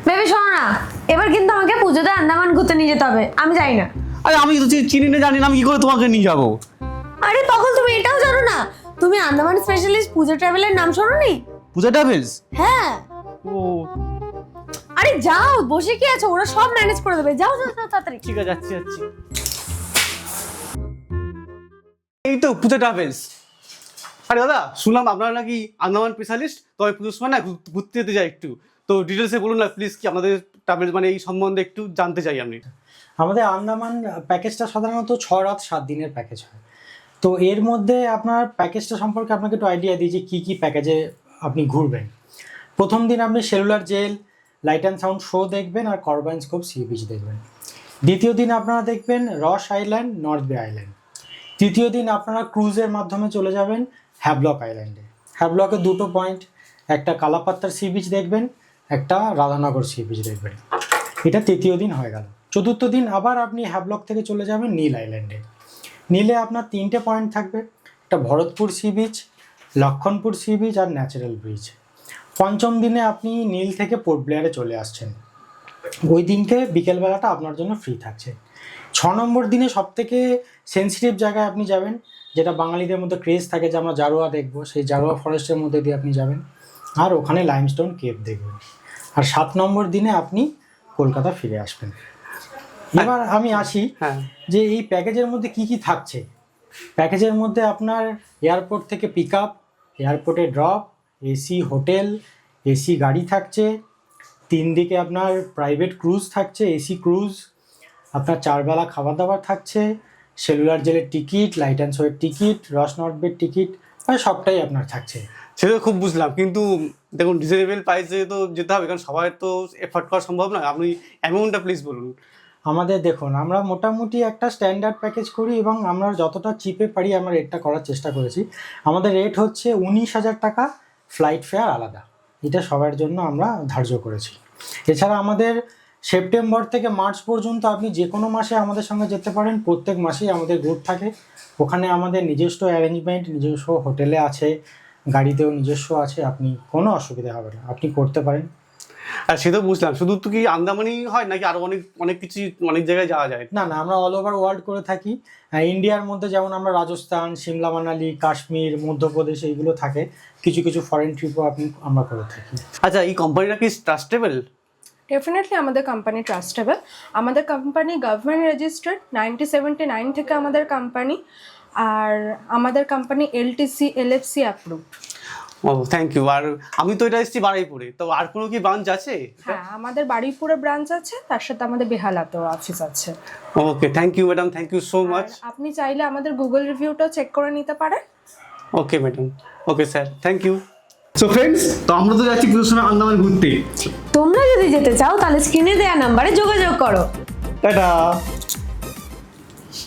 Baby শোনো না, এবার কিন্তু আমাকে পুজোতে আন্দামান ঘুরতে নিয়ে যেতে হবে। আমি যাই না। আরে আমি তো চিনি না, জানি না, আমি কি করে তোমাকে নিয়ে যাবো? আরে পাগল, তুমি এটাও জানো না? তুমি আন্দামান স্পেশালিস্ট পূজা ট্রাভেলের নাম শোনোনি? পূজা ট্রাভেলস? হ্যাঁ। ও আরে যাও, বসে কি আছো? ওরা সব ম্যানেজ করে দেবে। যাও যাও যাও, তাড়াতাড়ি। ঠিক আছে, যাচ্ছি। এই তো পূজা ট্রাভেলস। আরে দাদা, শুনলাম আপনারা নাকি আন্দামান স্পেশালিস্ট, তো আমি পুজোর সময় না ঘুরতে যেতে চাই একটু। তো ডিটেলসে বলুন না প্লিজ, কি আপনাদের ট্রাভেলস মানে এই সম্বন্ধে একটু জানতে চাই আমি। আমাদের আন্দামান প্যাকেজটা সাধারণত 6 রাত 7 দিনের প্যাকেজ হয়। তো এর মধ্যে আপনার প্যাকেজটা সম্পর্কে আপনাকে একটু আইডিয়া দিই যে কী কী প্যাকেজে আপনি ঘুরবেন। প্রথম দিন আপনি cellular jail, light and sound show দেখবেন আর কর্বাইন স্কোপ সি বিচ দেখবেন। দ্বিতীয় দিন আপনারা দেখবেন রস আইল্যান্ড, নর্থ বে আইল্যান্ড। তৃতীয় দিন আপনারা ক্রুজের মাধ্যমে চলে যাবেন হ্যাভলক আইল্যান্ডে। হ্যাভলকে 2টো পয়েন্ট, একটা কালাপাত্তার সি বিচ দেখবেন, একটা রাধানগর সি বিচ দেখবেন। এটা তৃতীয় দিন হয়ে গেল। চতুর্থ দিন আবার আপনি হ্যাভলক থেকে চলে যাবেন নীল আইল্যান্ডে। নীলে আপনার 3টে পয়েন্ট থাকবে, একটা Bharatpur sea beach, Lakshmanpur sea beach আর ন্যাচারাল ব্রিজ। পঞ্চম দিনে আপনি নীল থেকে পোর্ট ব্লেয়ারে চলে আসছেন। ওই দিনকে বিকেলবেলাটা আপনার জন্য ফ্রি থাকছে। 6 নম্বর দিনে সবথেকে সেন্সিটিভ জায়গায় আপনি যাবেন, যেটা বাঙালিদের মধ্যে ক্রেজ থাকে যে আমরা জারোয়া দেখবো, সেই জারোয়া ফরেস্টের মধ্যে দিয়ে আপনি যাবেন আর ওখানে লাইমস্টোন কেভ দেখবেন। আর 7 নম্বর দিনে আপনি কলকাতা ফিরে আসবেন। এবার আমি আসি যে এই প্যাকেজের মধ্যে কি কি থাকছে। প্যাকেজের মধ্যে আপনার এয়ারপোর্ট থেকে পিক আপ, এয়ারপোর্টে ড্রপ, এসি হোটেল, এসি গাড়ি থাকছে। 3 দিকে আপনার প্রাইভেট ক্রুজ থাকছে, এসি ক্রুজ। আপনার 4 বেলা খাবার দাবার থাকছে, সেলুলার জেলের টিকিট, লাইট অ্যান্ড শোয়ের টিকিট, রস নর্থ বের টিকিট, মানে সবটাই আপনার থাকছে। সেটা খুব বুঝলাম, কিন্তু দেখুন রিজনেবল প্রাইসে তো যেতে হবে, কারণ সবাই তো এফোর্ড করা সম্ভব না। আপনি অ্যামাউন্টটা প্লিজ বলুন। আমাদের দেখুন, আমরা মোটামুটি একটা স্ট্যান্ডার্ড প্যাকেজ করি এবং আমরা যতটা চিপে পারি আমরা রেটটা করার চেষ্টা করেছি। আমাদের রেট হচ্ছে 19,000 টাকা, ফ্লাইট ফেয়ার আলাদা। এটা সবার জন্য আমরা ধার্য করেছি। এছাড়া আমাদের সেপ্টেম্বর থেকে মার্চ পর্যন্ত আপনি যে কোনো মাসে আমাদের সঙ্গে যেতে পারেন। প্রত্যেক মাসেই আমাদের গ্রুপ থাকে, ওখানে আমাদের নিজস্ব অ্যারেঞ্জমেন্ট, নিজস্ব হোটেলে আছে, গাড়িতেও নিজস্ব আছে। আপনি কোনো অসুবিধা হবে না, আপনি করতে পারেন। আর সে তো বুঝলাম, শুধু তো কি আন্দামানই হয় নাকি আরো অনেক অনেক কিছু, অনেক জায়গায় যাওয়া যায়? না না, আমরা অল ওভার ওয়ার্ল্ড করে থাকি। ইন্ডিয়ার মধ্যে যেমন আমরা রাজস্থান, সিমলা মানালি, কাশ্মীর, মধ্যপ্রদেশ এইগুলো থাকে। কিছু কিছু ফরেন ট্রিপও আমরা করে থাকি। আচ্ছা, এই কোম্পানিটা কি ট্রাস্টেবল? ডেফিনেটলি আমাদের কোম্পানি ট্রাস্টেবল। আমাদের কোম্পানি গভর্নমেন্ট রেজিস্টার্ড, 1979 থেকে আমাদের কোম্পানি। আর আমাদের কোম্পানি LTC LFC অ্যাপ্রুভড। ও থ্যাংক ইউ। আর আমি তো এটা এসেছি বারুইপুরে, তো আর কোনো কি ব্রাঞ্চ আছে? হ্যাঁ, আমাদের বারুইপুরে ব্রাঞ্চ আছে, তার সাথে আমাদের বেহালাতেও অফিস আছে। Okay, thank you madam, thank you so much. আপনি চাইলে আমাদের গুগল রিভিউটাও চেক করে নিতে পারেন। Okay madam, okay sir, thank you. So friends, তো আমরা তো যাচ্ছি পুজোর সময় আন্দামান ঘুরতে। তোমরা যদি যেতে চাও তাহলে স্ক্রিনে দেওয়া নাম্বারে যোগাযোগ করো। টাটা।